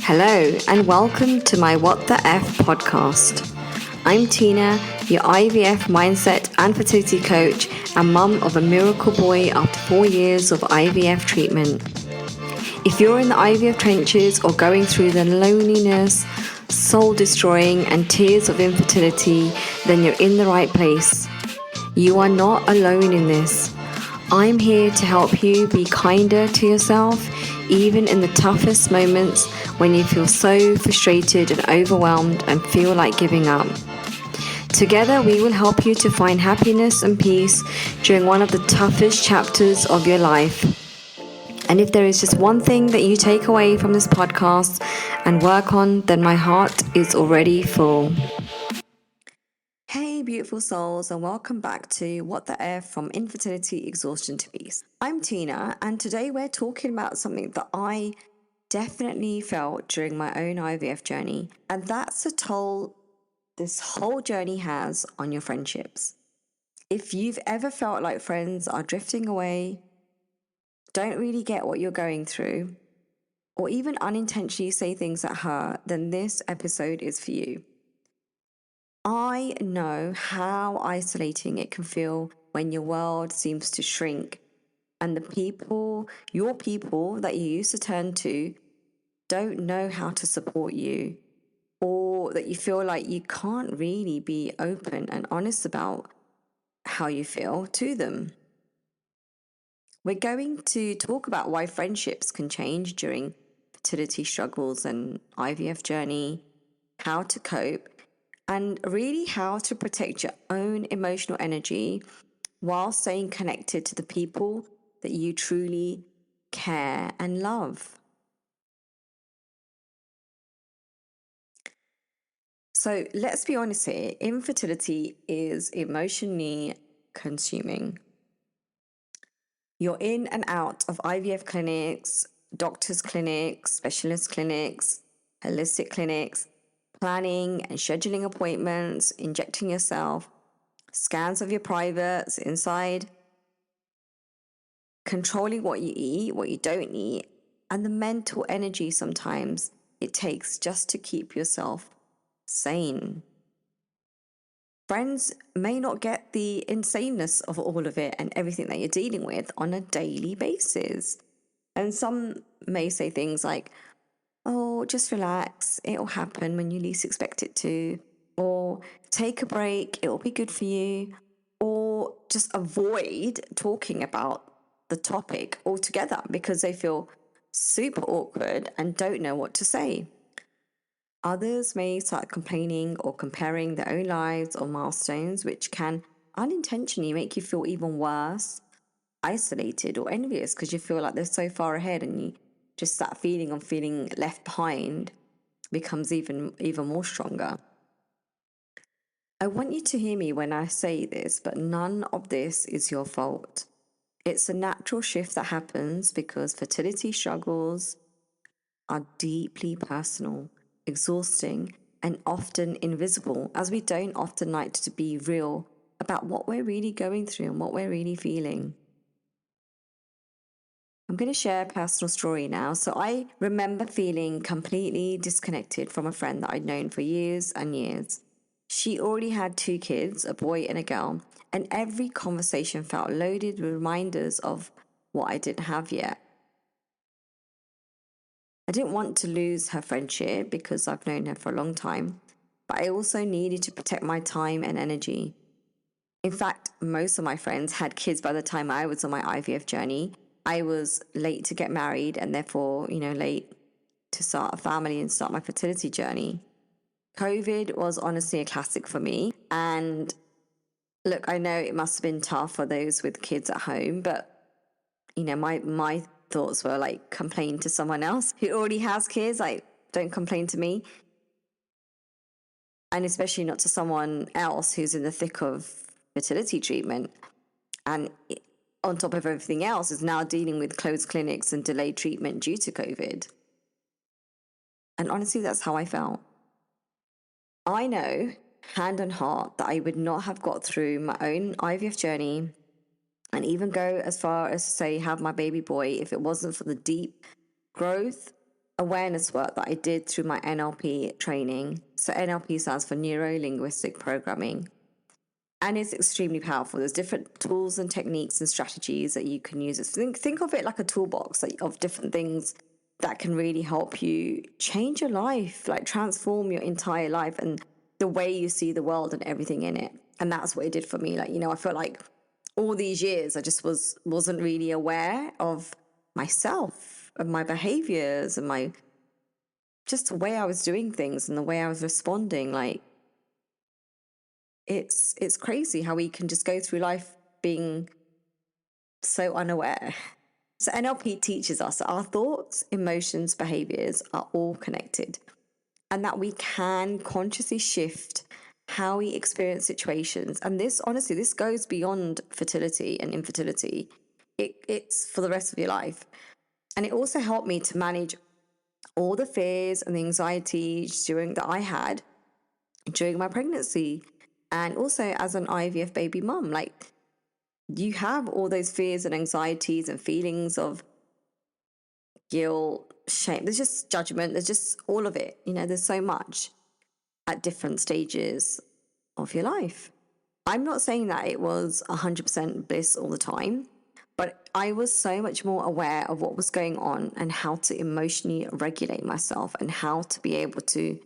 Hello, and welcome to my What the F podcast. I'm Tina, your IVF mindset and fertility coach and mum of a miracle boy after 4 years of IVF treatment. If you're in the IVF trenches or going through the loneliness, soul-destroying and tears of infertility, then you're in the right place. You are not alone in this. I'm here to help you be kinder to yourself, even in the toughest moments when you feel so frustrated and overwhelmed and feel like giving up. Together, we will help you to find happiness and peace during one of the toughest chapters of your life. And if there is just one thing that you take away from this podcast and work on, then my heart is already full. Hey, beautiful souls, and welcome back to What the F from Infertility Exhaustion to Peace. I'm Tina, and today we're talking about something that I definitely felt during my own IVF journey, and that's the toll this whole journey has on your friendships. If you've ever felt like friends are drifting away, don't really get what you're going through, or even unintentionally say things that hurt, then this episode is for you. I know how isolating it can feel when your world seems to shrink and your people that you used to turn to don't know how to support you, or that you feel like you can't really be open and honest about how you feel to them. We're going to talk about why friendships can change during fertility struggles and IVF journey, how to cope, and really how to protect your own emotional energy while staying connected to the people that you truly care and love. So let's be honest here, infertility is emotionally consuming. You're in and out of IVF clinics, doctors' clinics, specialist clinics, holistic clinics, planning and scheduling appointments, injecting yourself, scans of your privates inside, controlling what you eat, what you don't eat, and the mental energy sometimes it takes just to keep yourself sane. Friends may not get the insaneness of all of it and everything that you're dealing with on a daily basis. And some may say things like, oh, just relax, it'll happen when you least expect it to, or take a break, it'll be good for you, or just avoid talking about the topic altogether because they feel super awkward and don't know what to say. Others may start complaining or comparing their own lives or milestones, which can unintentionally make you feel even worse, isolated or envious because you feel like they're so far ahead, and you just that feeling of feeling left behind becomes even more stronger. I want you to hear me when I say this, but none of this is your fault. It's a natural shift that happens because fertility struggles are deeply personal, exhausting, and often invisible, as we don't often like to be real about what we're really going through and what we're really feeling. I'm going to share a personal story now. So I remember feeling completely disconnected from a friend that I'd known for years and years. She already had 2 kids, a boy and a girl, and every conversation felt loaded with reminders of what I didn't have yet. I didn't want to lose her friendship because I've known her for a long time, but I also needed to protect my time and energy. In fact, most of my friends had kids by the time I was on my IVF journey. I was late to get married and therefore, late to start a family and start my fertility journey. COVID was honestly a classic for me. And look, I know it must have been tough for those with kids at home, but, my thoughts were like, complain to someone else who already has kids. Like, don't complain to me. And especially not to someone else who's in the thick of fertility treatment. And on top of everything else, is now dealing with closed clinics and delayed treatment due to COVID. And honestly, that's how I felt. I know, hand on heart, that I would not have got through my own IVF journey and even go as far as to say have my baby boy if it wasn't for the deep growth awareness work that I did through my NLP training. So NLP stands for Neuro Linguistic Programming. And it's extremely powerful. There's different tools and techniques and strategies that you can use. Think of it like a toolbox of different things that can really help you change your life, like transform your entire life and the way you see the world and everything in it. And that's what it did for me. Like, I felt like all these years I just wasn't really aware of myself, of my behaviors and my just the way I was doing things and the way I was responding. Like, it's crazy how we can just go through life being so unaware. So NLP teaches us that our thoughts, emotions, behaviors are all connected, and that we can consciously shift how we experience situations. And this, honestly, this goes beyond fertility and infertility. It's for the rest of your life. And it also helped me to manage all the fears and the anxieties that I had during my pregnancy. And also as an IVF baby mum, like, you have all those fears and anxieties and feelings of guilt, shame. There's just judgment. There's just all of it. There's so much at different stages of your life. I'm not saying that it was 100% bliss all the time, but I was so much more aware of what was going on and how to emotionally regulate myself and how to be able to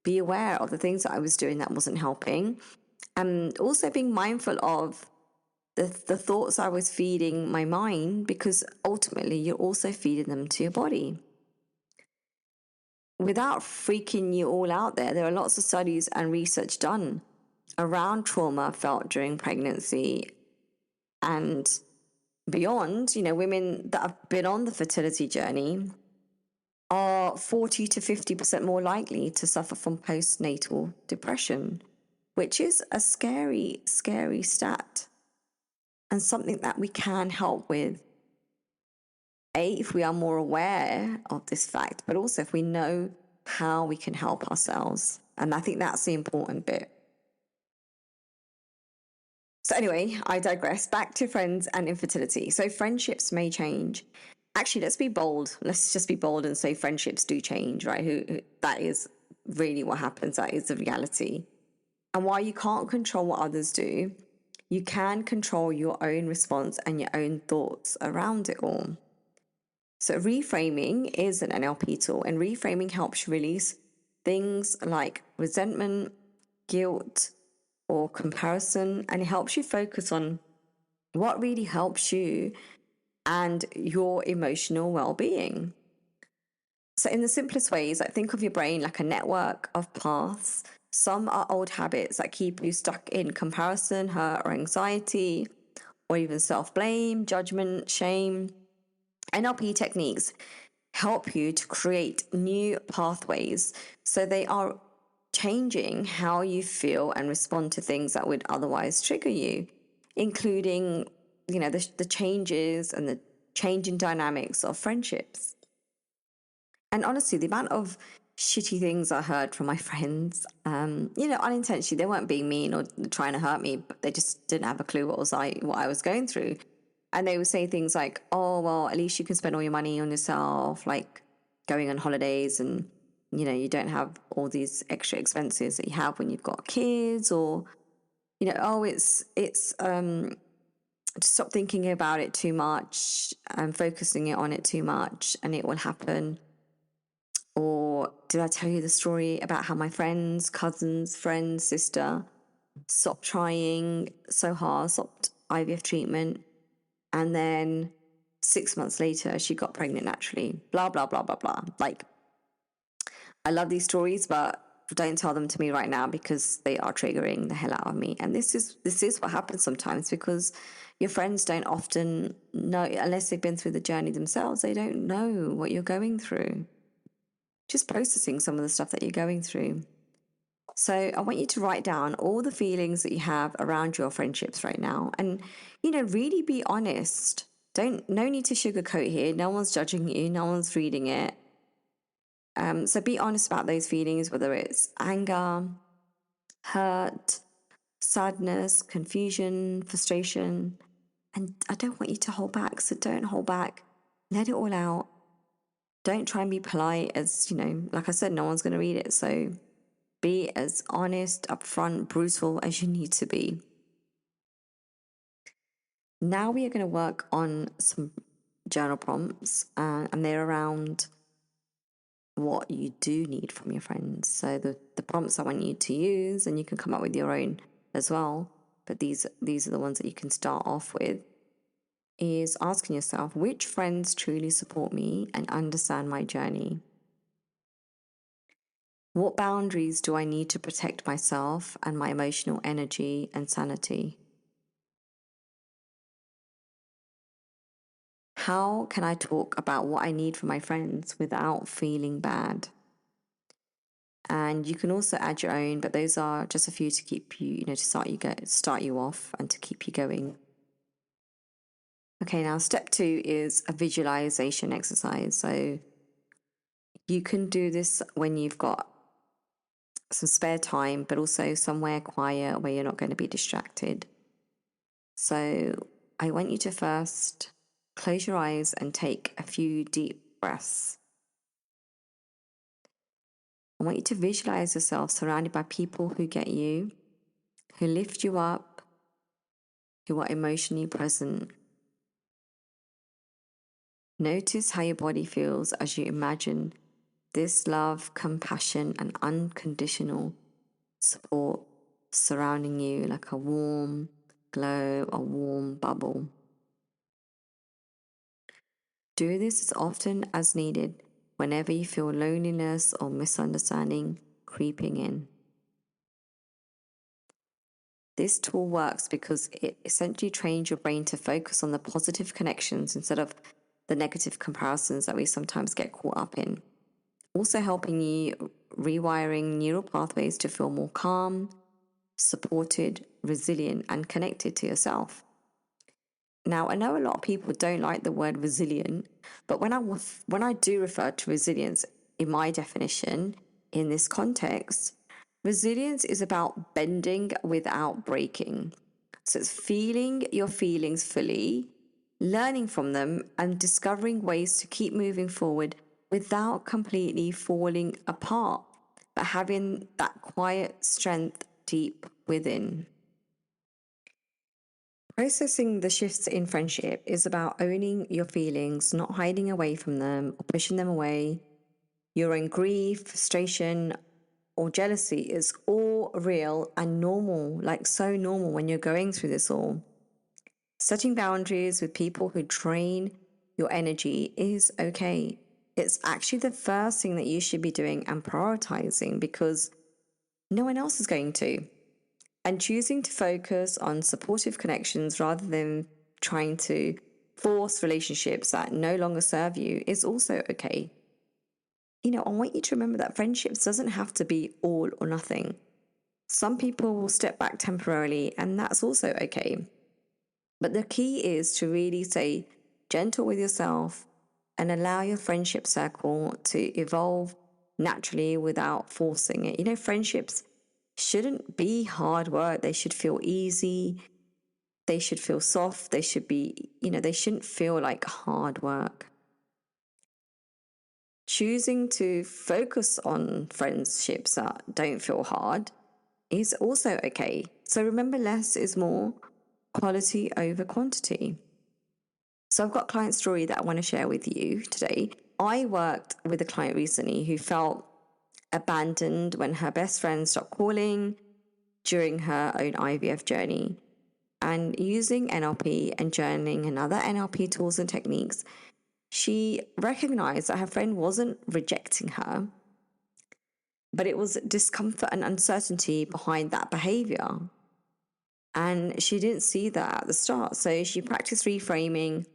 be aware of the things that I was doing that wasn't helping. And also being mindful of the thoughts I was feeding my mind, because ultimately you're also feeding them to your body. Without freaking you all out there are lots of studies and research done around trauma felt during pregnancy and beyond. Women that have been on the fertility journey are 40 to 50% more likely to suffer from postnatal depression, which is a scary, scary stat and something that we can help with. If we are more aware of this fact, but also if we know how we can help ourselves. And I think that's the important bit. So anyway, I digress. Back to friends and infertility. So friendships may change. Actually, let's be bold. Let's just be bold and say friendships do change, right? That is really what happens. That is the reality. And while you can't control what others do, you can control your own response and your own thoughts around it all. So reframing is an NLP tool, and reframing helps you release things like resentment, guilt, or comparison, and it helps you focus on what really helps you and your emotional well-being. So in the simplest ways, like, think of your brain like a network of paths. Some are old habits that keep you stuck in comparison, hurt, or anxiety, or even self-blame, judgment, shame. NLP techniques help you to create new pathways, so they are changing how you feel and respond to things that would otherwise trigger you, including, the changes and the changing dynamics of friendships. And honestly, the amount of shitty things I heard from my friends, unintentionally, they weren't being mean or trying to hurt me, but they just didn't have a clue what I was going through. And they would say things like, oh, well, at least you can spend all your money on yourself, like going on holidays, and, you don't have all these extra expenses that you have when you've got kids, or, it's just stop thinking about it too much and focusing on it too much and it will happen. Or did I tell you the story about how my friends, cousins, friends, sister stopped trying so hard, stopped IVF treatment, and then 6 months later, she got pregnant naturally. Blah, blah, blah, blah, blah. Like, I love these stories, but don't tell them to me right now because they are triggering the hell out of me. And this is what happens sometimes, because your friends don't often know, unless they've been through the journey themselves, they don't know what you're going through. Just processing some of the stuff that you're going through. So I want you to write down all the feelings that you have around your friendships right now, and, really be honest. No need to sugarcoat here. No one's judging you. No one's reading it. So be honest about those feelings, whether it's anger, hurt, sadness, confusion, frustration. And I don't want you to hold back. So don't hold back. Let it all out. Don't try and be polite, as, like I said, no one's going to read it. So be as honest, upfront, brutal as you need to be. Now we are going to work on some journal prompts, and they're around what you do need from your friends. So the prompts I want you to use, and you can come up with your own as well, but these are the ones that you can start off with, is asking yourself, which friends truly support me and understand my journey? What boundaries do I need to protect myself and my emotional energy and sanity? How can I talk about what I need from my friends without feeling bad? And you can also add your own, but those are just a few to keep you, to start you off and to keep you going. Okay, now step 2 is a visualization exercise. So you can do this when you've got some spare time, but also somewhere quiet where you're not going to be distracted. So I want you to first close your eyes and take a few deep breaths. I want you to visualize yourself surrounded by people who get you, who lift you up, who are emotionally present. Notice how your body feels as you imagine this love, compassion, and unconditional support surrounding you like a warm glow, a warm bubble. Do this as often as needed whenever you feel loneliness or misunderstanding creeping in. This tool works because it essentially trains your brain to focus on the positive connections instead of the negative comparisons that we sometimes get caught up in. Also helping you rewiring neural pathways to feel more calm, supported, resilient, and connected to yourself. Now, I know a lot of people don't like the word resilient, but when I do refer to resilience in my definition in this context, resilience is about bending without breaking. So it's feeling your feelings fully, learning from them, and discovering ways to keep moving forward without completely falling apart, but having that quiet strength deep within. Processing the shifts in friendship is about owning your feelings, not hiding away from them or pushing them away. Your own grief, frustration, or jealousy is all real and normal, like so normal when you're going through this all. Setting boundaries with people who drain your energy is okay. It's actually the first thing that you should be doing and prioritizing because no one else is going to. And choosing to focus on supportive connections rather than trying to force relationships that no longer serve you is also okay. I want you to remember that friendships doesn't have to be all or nothing. Some people will step back temporarily, and that's also okay. But the key is to really stay gentle with yourself and allow your friendship circle to evolve naturally without forcing it. Friendships shouldn't be hard work. They should feel easy. They should feel soft. They should be, they shouldn't feel like hard work. Choosing to focus on friendships that don't feel hard is also okay. So remember, less is more, quality over quantity. So I've got a client story that I want to share with you today. I worked with a client recently who felt abandoned when her best friend stopped calling during her own IVF journey. And using NLP and journaling and other NLP tools and techniques, she recognized that her friend wasn't rejecting her, but it was discomfort and uncertainty behind that behavior. And she didn't see that at the start. So she practiced reframing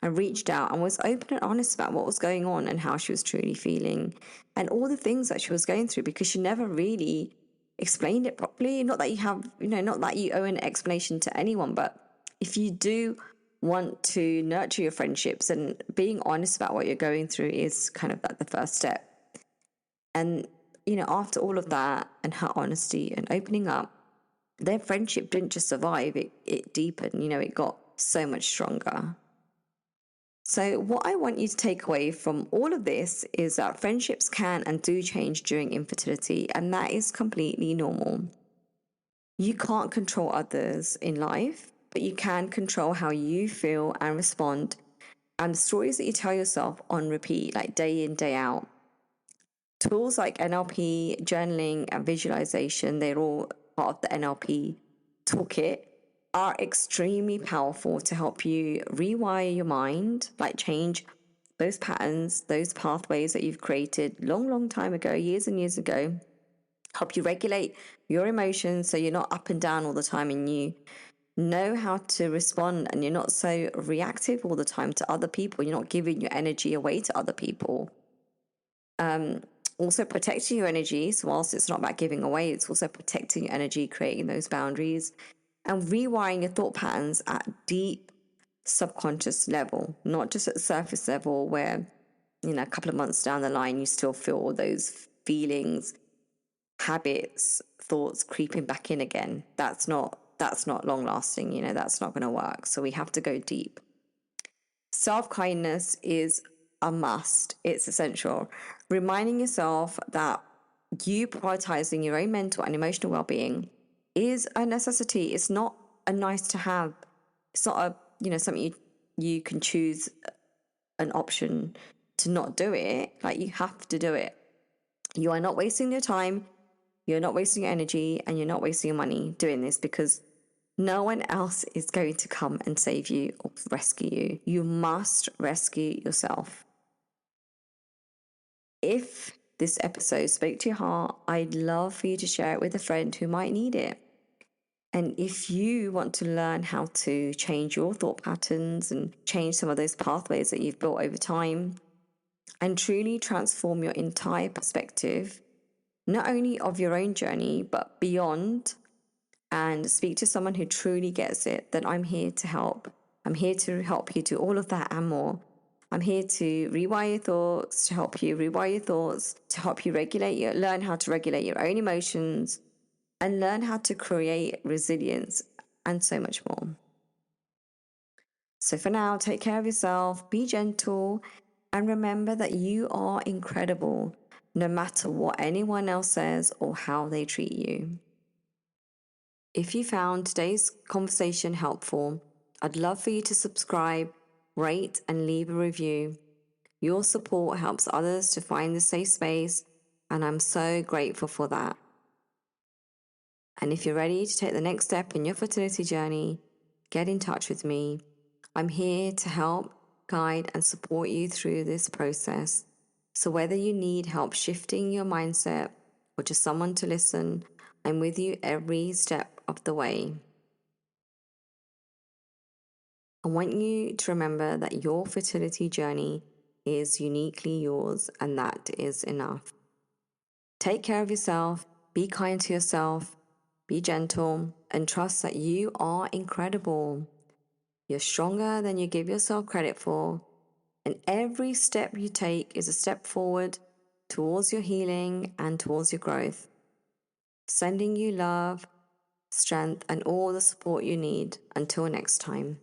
and reached out and was open and honest about what was going on and how she was truly feeling and all the things that she was going through, because she never really explained it properly. Not that you have, not that you owe an explanation to anyone, but if you do want to nurture your friendships, and being honest about what you're going through is kind of like the first step. And, after all of that and her honesty and opening up, their friendship didn't just survive, it deepened. It got so much stronger. So what I want you to take away from all of this is that friendships can and do change during infertility, and that is completely normal. You can't control others in life, but you can control how you feel and respond, and the stories that you tell yourself on repeat, like day in, day out. Tools like NLP, journaling, and visualization, they're all part of the NLP toolkit, are extremely powerful to help you rewire your mind, like change those patterns, those pathways that you've created long time ago, years and years ago, help you regulate your emotions so you're not up and down all the time, and you know how to respond, and you're not so reactive all the time to other people. You're not giving your energy away to other people. Also protecting your energy. So whilst it's not about giving away, it's also protecting your energy, creating those boundaries, and rewiring your thought patterns at deep subconscious level, not just at the surface level where, a couple of months down the line, you still feel all those feelings, habits, thoughts creeping back in again. That's not long lasting, that's not going to work. So we have to go deep. Self-kindness is a must. It's essential. Reminding yourself that you prioritizing your own mental and emotional well-being is a necessity. It's not a nice to have. It's not a, something you can choose an option to not do it. Like, you have to do it. You are not wasting your time, you're not wasting your energy, and you're not wasting your money doing this, because no one else is going to come and save you or rescue you. You must rescue yourself. If this episode spoke to your heart, I'd love for you to share it with a friend who might need it. And if you want to learn how to change your thought patterns and change some of those pathways that you've built over time and truly transform your entire perspective, not only of your own journey, but beyond, and speak to someone who truly gets it, then I'm here to help. I'm here to help you do all of that and more. I'm here to rewire your thoughts, to help you rewire your thoughts, to help you learn how to regulate your own emotions, and learn how to create resilience, and so much more. So for now, take care of yourself, be gentle, and remember that you are incredible, no matter what anyone else says or how they treat you. If you found today's conversation helpful, I'd love for you to subscribe, rate, and leave a review. Your support helps others to find the safe space, and I'm so grateful for that. And if you're ready to take the next step in your fertility journey, get in touch with me. I'm here to help, guide, and support you through this process. So whether you need help shifting your mindset or just someone to listen, I'm with you every step of the way. I want you to remember that your fertility journey is uniquely yours, and that is enough. Take care of yourself, be kind to yourself, be gentle, and trust that you are incredible. You're stronger than you give yourself credit for, and every step you take is a step forward towards your healing and towards your growth. Sending you love, strength, and all the support you need. Until next time.